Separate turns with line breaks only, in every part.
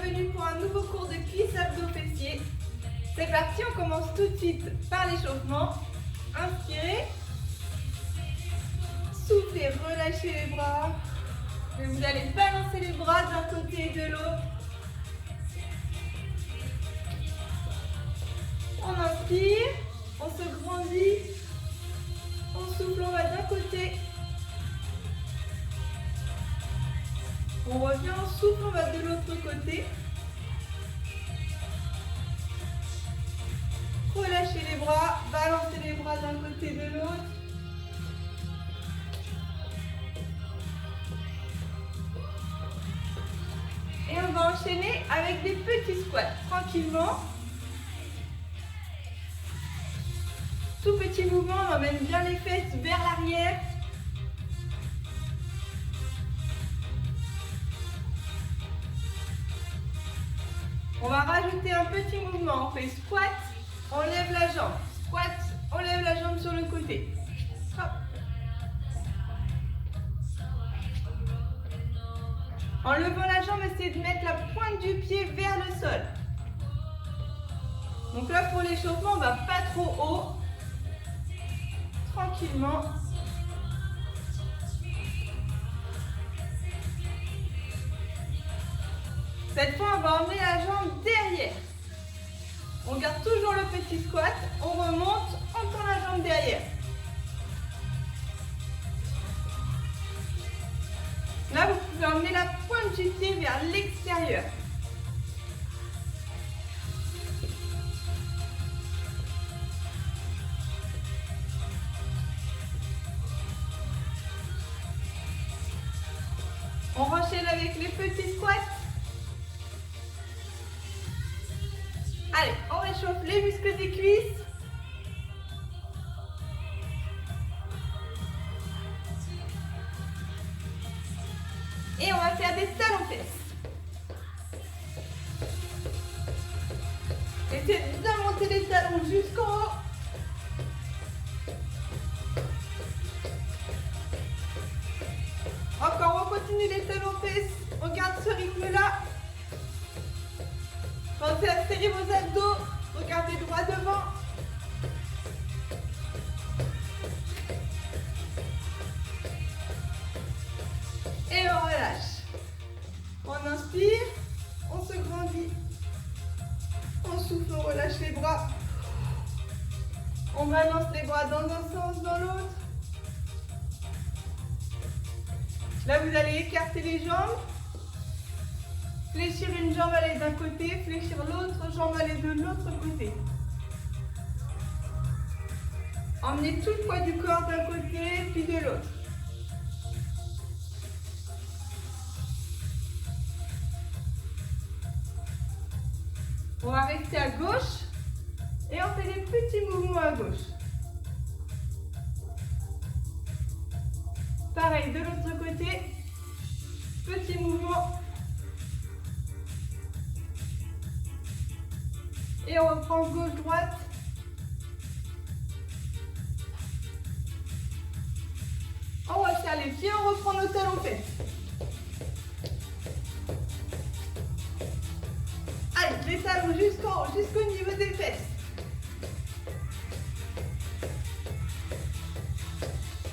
bienvenue pour un nouveau cours de cuisses abdos fessiers. C'est parti, on commence tout de suite par l'échauffement. Inspirez, soufflez, relâchez les bras. Et vous allez balancer les bras d'un côté et de l'autre. On inspire, on se grandit, on souffle, on va d'un côté. On revient, on souffle, on va de l'autre côté. Relâchez les bras, balancez les bras d'un côté et de l'autre. Et on va enchaîner avec des petits squats, tranquillement. Tout petit mouvement, on emmène bien les fesses vers l'arrière. On va rajouter un petit mouvement, on fait squat, on lève la jambe. Squat, on lève la jambe sur le côté. Hop. En levant la jambe, essayez de mettre la pointe du pied vers le sol. Donc là, pour l'échauffement, on ne va pas trop haut. Tranquillement. Cette fois, on va emmener la jambe derrière. On garde toujours le petit squat. On remonte, on tend la jambe derrière. Là, vous pouvez emmener la pointe du pied vers l'extérieur. On enchaîne avec les petits squats. Allez, on réchauffe les muscles des cuisses. Et on va faire des talons-fesses. Essayez de bien monter les talons jusqu'en haut. Encore, on continue les talons-fesses. On garde ce rythme-là. Pensez à serrer vos abdos. Regardez droit devant. Et on relâche. On inspire. On se grandit. On souffle, on relâche les bras. On balance les bras dans un sens, dans l'autre. Là, vous allez écarter les jambes. Fléchir une jambe, aller d'un côté. Fléchir l'autre jambe, aller de l'autre côté. Emmenez tout le poids du corps d'un côté, puis de l'autre. On va rester à gauche. Et on fait des petits mouvements à gauche. Pareil, de l'autre côté, petit mouvement. Et on reprend gauche-droite. On resserre les pieds, on reprend nos talons-fesses. Allez, les talons jusqu'en haut, jusqu'au niveau des fesses.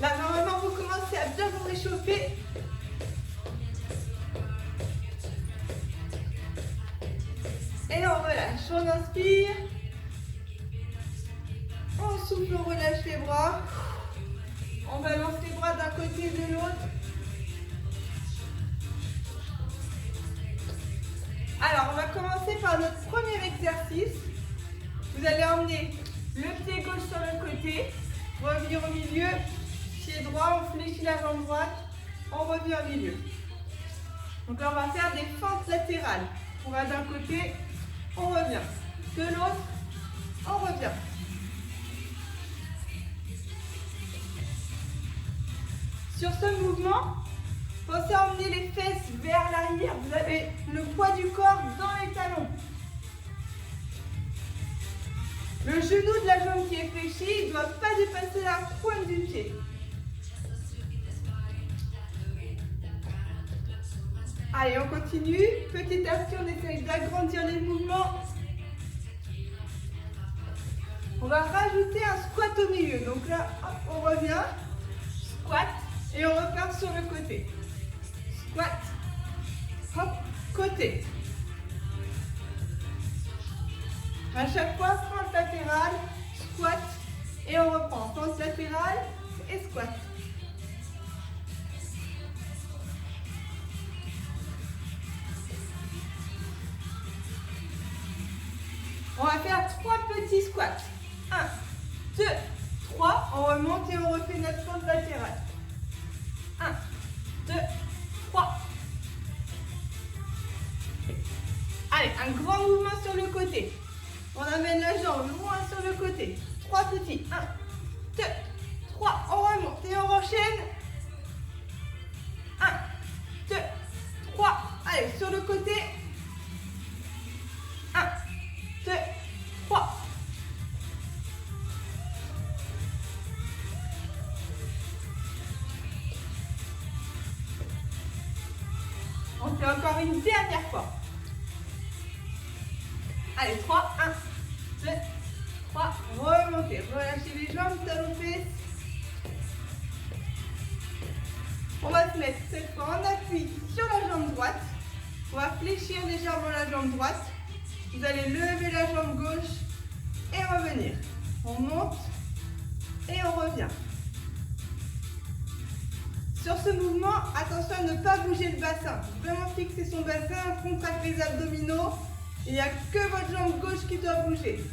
Là, normalement, vous commencez à bien vous réchauffer. Et on relâche. On inspire. On souffle, on relâche les bras. On balance les bras d'un côté et de l'autre. Alors, on va commencer par notre premier exercice. Vous allez emmener le pied gauche sur le côté, revenir au milieu. Pied droit, on fléchit la jambe droite, on revient au milieu. Donc là, on va faire des fentes latérales. On va d'un côté, on revient. De l'autre, on revient. Sur ce mouvement, pensez à emmener les fesses vers l'arrière. Vous avez le poids du corps dans les talons. Le genou de la jambe qui est fléchi ne doit pas dépasser la pointe du pied. Allez, on continue. Petit à petit, on essaye d'agrandir les mouvements. On va rajouter un squat au milieu. Donc là, hop, on revient. Squat. Et on repart sur le côté. Squat. Hop, côté. À chaque fois, fente latérale, squat. Et on reprend. Fente latérale et squat. On va faire 3 petits squats. 1, 2, 3. On remonte et on refait notre fente latérale. 1, 2, 3. Allez, un grand mouvement sur le côté. On amène la jambe loin sur le côté. 3 petits. 1, 2, 3. On remonte et on enchaîne. 1, 2, 3. Allez, sur le côté. 1, 2, 3. On fait encore une dernière fois. Allez, 3, 1, 2, 3. Remontez, relâchez les jambes, talons fesses. On va se mettre cette fois en appui sur la jambe droite. On va fléchir légèrement la jambe droite. Vous allez lever la jambe gauche et revenir. On monte et on revient. Sur ce mouvement, attention à ne pas bouger le bassin. Vraiment fixer son bassin, contracte les abdominaux. Il n'y a que votre jambe gauche qui doit bouger.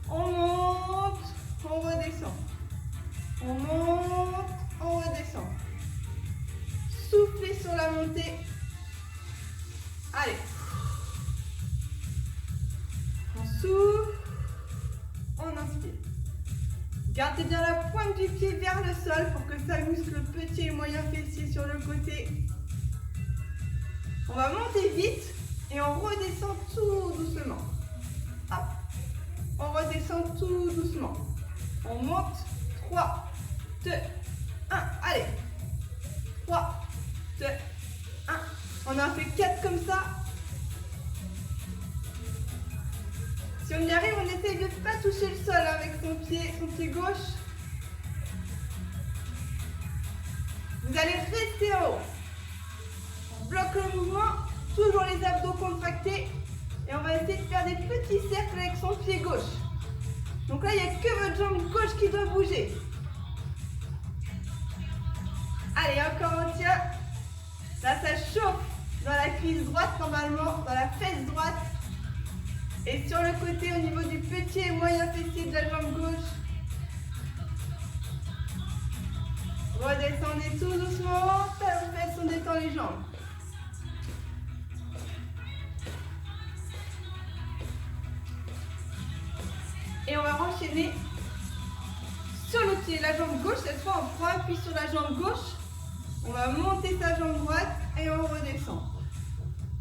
On monte, on redescend. On monte, on redescend. Soufflez sur la montée. Allez. On souffle, on inspire. Gardez bien la pointe du pied vers le sol pour que ça muscle le petit et moyen fessier sur le côté. On va monter vite et on redescend tout doucement. Hop. On redescend tout doucement. On monte. 3, 2, 1. Allez. 3, 2, 1. On en fait 4 comme ça. Si on y arrive, on essaye de ne pas toucher le sol avec son pied gauche. Vous allez rester en haut. On bloque le mouvement, toujours les abdos contractés. Et on va essayer de faire des petits cercles avec son pied gauche. Donc là, il n'y a que votre jambe gauche qui doit bouger. Allez, encore un tien. Là, ça chauffe dans la cuisse droite normalement, dans la fesse droite. Et sur le côté, au niveau du petit et moyen fessier de la jambe gauche. Redescendez tout doucement. Talons fesses, on détend les jambes. Et on va enchaîner sur le pied, la jambe gauche. Cette fois, on prend appui sur la jambe gauche. On va monter sa jambe droite et on redescend.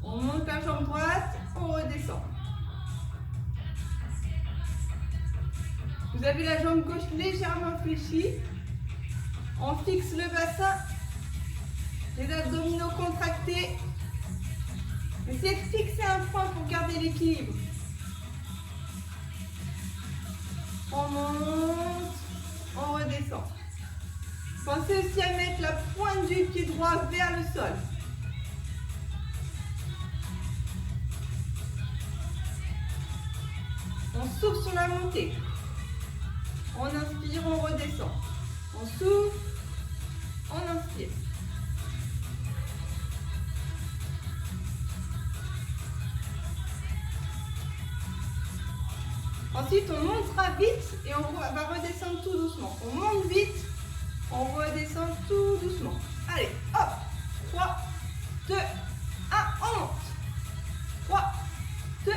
On monte la jambe droite, on redescend. Vous avez la jambe gauche légèrement fléchie. On fixe le bassin. Les abdominaux contractés. Essayez de fixer un point pour garder l'équilibre. On monte, on redescend. Pensez aussi à mettre la pointe du pied droit vers le sol. On souffle sur la montée. On inspire, on redescend. On souffle, on inspire. Ensuite, on montera vite et on va redescendre tout doucement. On monte vite, on redescend tout doucement. Allez, hop, 3, 2, 1, on monte. 3, 2, 1.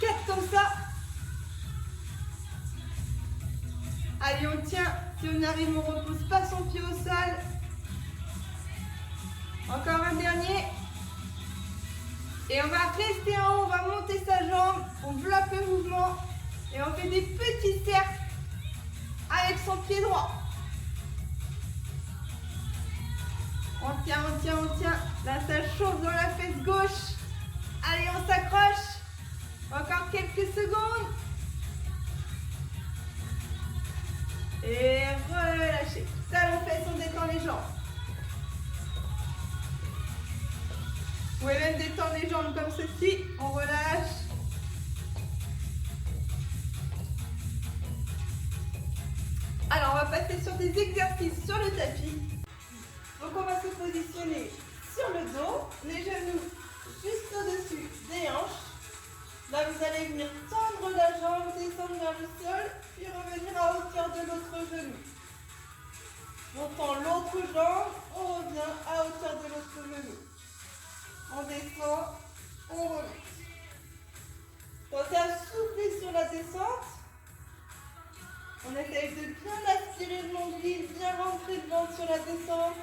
4 comme ça. Allez, on tient. Si on arrive, on ne repose pas son pied au sol. Encore un dernier. Et on va rester en haut, on va monter sa jambe, on bloque le mouvement et on fait des petits cercles avec son pied droit. On tient, on tient, on tient. Là, ça chauffe dans la fesse gauche. Allez, on s'accroche. Encore quelques secondes. Et relâchez. Talon fesse, on détend les jambes. Vous pouvez même détendre les jambes comme ceci. On relâche. Alors, on va passer sur des exercices sur le tapis. Donc, on va se positionner sur le dos, les genoux juste au-dessus des hanches. Là, vous allez venir tendre la jambe, descendre vers le sol, puis revenir à hauteur de l'autre genou. Montant l'autre jambe, on revient à hauteur de l'autre genou. On descend, on remonte. Pensez à souffler sur la descente. On essaye de bien aspirer le nombril, bien rentrer le ventre sur la descente.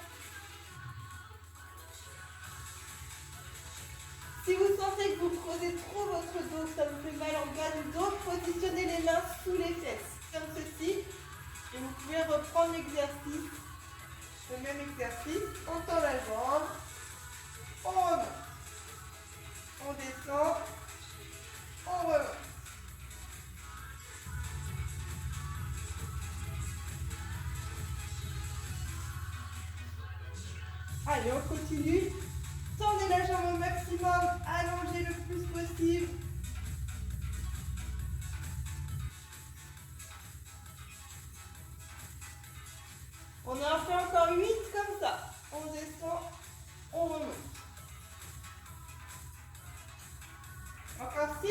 Si vous sentez que vous creusez trop votre dos, que ça vous fait mal en bas du dos, positionnez les mains sous les fesses, comme ceci. Et vous pouvez reprendre l'exercice, le même exercice. On tend la jambe, on remonte. On descend, on remonte. Allez, on continue. Tendez la jambe au maximum, allongez le plus possible. On en fait encore 8 comme ça. On descend, on remonte. Encore 6.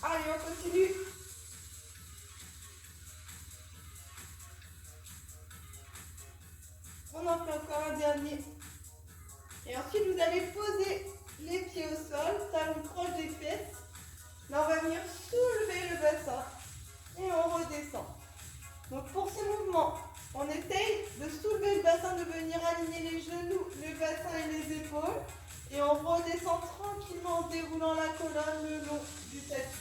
Allez, on continue. On en fait encore un dernier. Et ensuite, vous allez poser les pieds au sol, talons proches des fesses. Là, on va venir soulever le bassin et on redescend. Donc, pour ce mouvement, on essaye de soulever le bassin, de venir aligner les genoux, le bassin et les épaules. Et on redescend tranquillement en déroulant la colonne le long du tapis.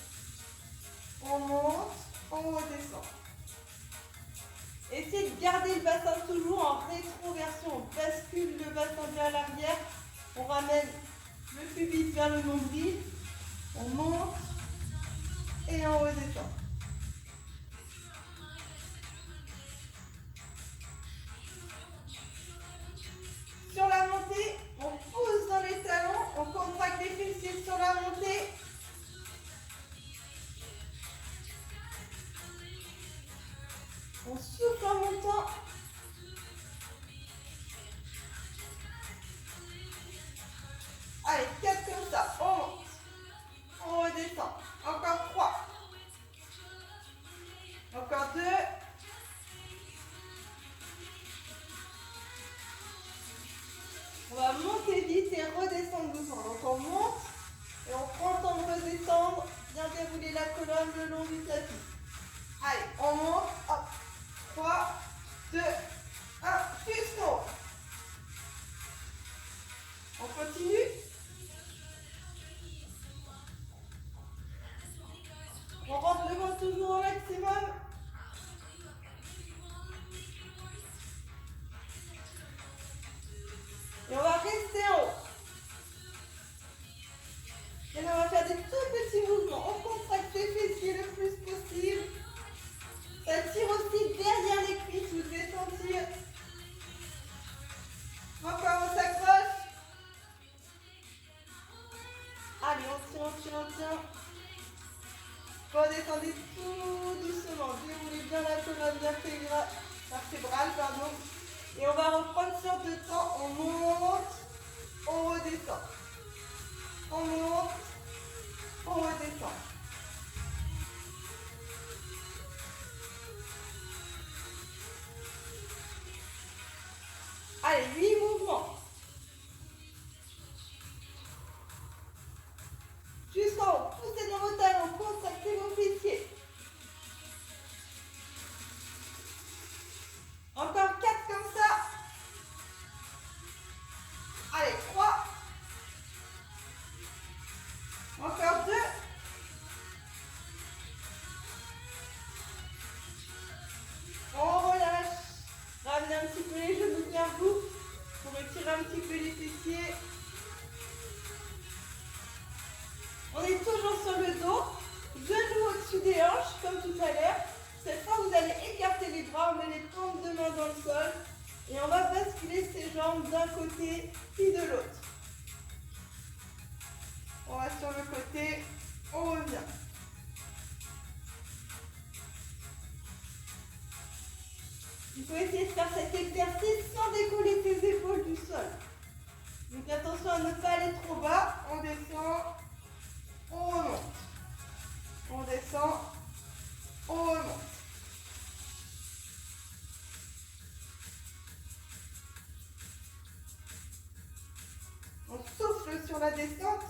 On monte, on redescend. Essayez de garder le bassin toujours en rétroversion. On bascule le bassin vers l'arrière. On ramène le pubis vers le nombril. On monte et on redescend. Sur la montée, on pousse dans les talons. On contracte les fessiers sur la montée. On souffle en montant. Allez, 4 comme ça. On monte. On redescend. Encore 3. Encore 2. On va monter vite et redescendre doucement. Donc on monte et on prend le temps de redescendre. Bien dérouler la colonne le long du tapis. Allez, on monte. Hop. 3, 2, 1, jusqu'en haut. On continue. On rentre le ventre toujours au maximum. Et on va rester en haut. Et là, on va faire des tout petits mouvements. On contracte les fessiers le plus possible. Ça tire aussi derrière les cuisses, vous devez sentir. Encore, on s'accroche. Allez, on tient, on tient, on tient. Redescendez tout doucement. Déroulez bien la colonne vertébrale, pardon. Et on va reprendre sur 2 temps. On monte, on redescend. On monte, on redescend. Allez, 8 mouvements. Jusqu'en haut. Poussez dans vos talons, contractez vos fessiers. Encore 4 comme ça. Allez, 3. Encore 2. des hanches comme tout à l'heure. Cette fois, vous allez écarter les bras, on va les prendre deux mains dans le sol et on va basculer ses jambes d'un côté puis de l'autre. On va sur le côté, on revient. Il faut essayer de faire cet exercice sans décoller tes épaules du sol. Donc attention à ne pas aller trop bas. On descend, on remonte. On descend, on remonte. On souffle sur la descente.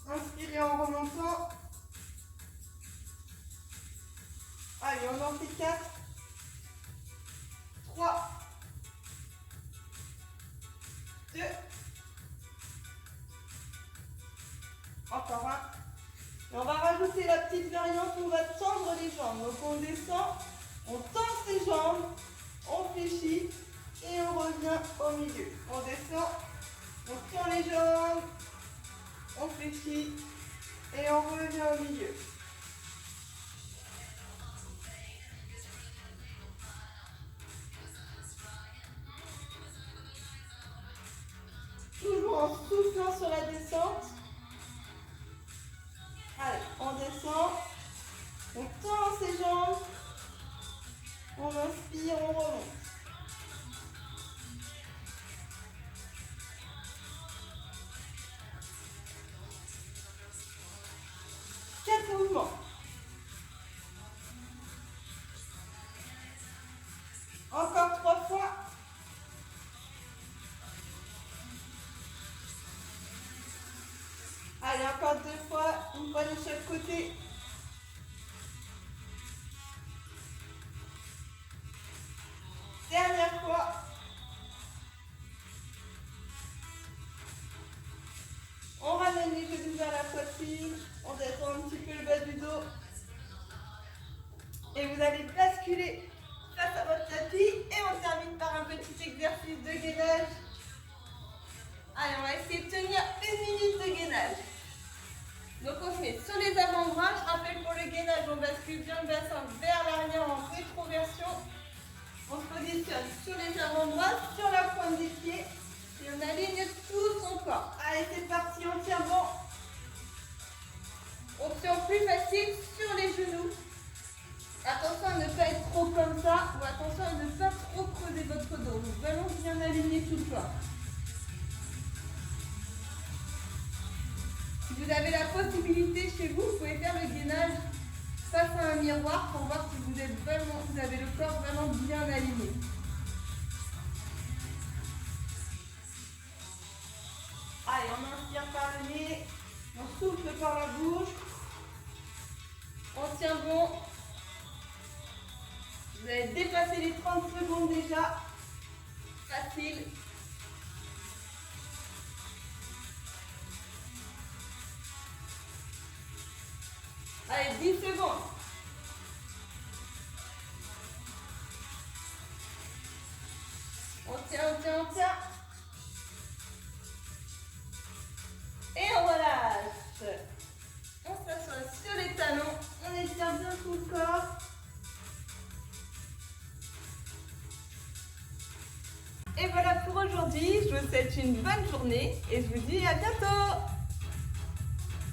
Inspirez en remontant. Allez, on en fait 4. 3. 2. Encore un. Et on va rajouter la petite variante, on va tendre les jambes. Donc on descend, on tend ses jambes, on fléchit et on revient au milieu. On descend, on tend les jambes, on fléchit et on revient au milieu. Toujours en soufflant sur la descente. Allez, on descend, on tend ses jambes, on inspire, on remonte. Quatre mouvements. Encore 3 fois. Allez, encore 2 fois, une fois de chaque côté. Dernière fois. On ramène les genoux vers la poitrine, on descend un petit peu le bas du dos. Et vous allez basculer face à votre tapis et on termine par un petit exercice de gainage. Allez, on va essayer de tenir 1 minute de gainage. Donc on se met sur les avant-bras. Je rappelle pour le gainage, on bascule bien le bassin vers l'arrière en rétroversion. On se positionne sur les avant-bras, sur la pointe des pieds et on aligne tout son corps. Allez, c'est parti, on tient bon. Option plus facile sur les genoux. Attention à ne pas être trop comme ça ou attention à ne pas trop creuser votre dos. Donc vraiment bien aligner tout le corps. Si vous avez la possibilité chez vous, vous pouvez faire le gainage face à un miroir pour voir si vous avez le corps vraiment bien aligné. Allez, on inspire par le nez, on souffle par la bouche, on tient bon. Vous avez dépassé les 30 secondes déjà. Facile. Allez, 10 secondes. On tient, on tient, on tient. Et on relâche. On s'assoit sur les talons. On étire bien tout le corps. Et voilà pour aujourd'hui. Je vous souhaite une bonne journée et je vous dis à bientôt.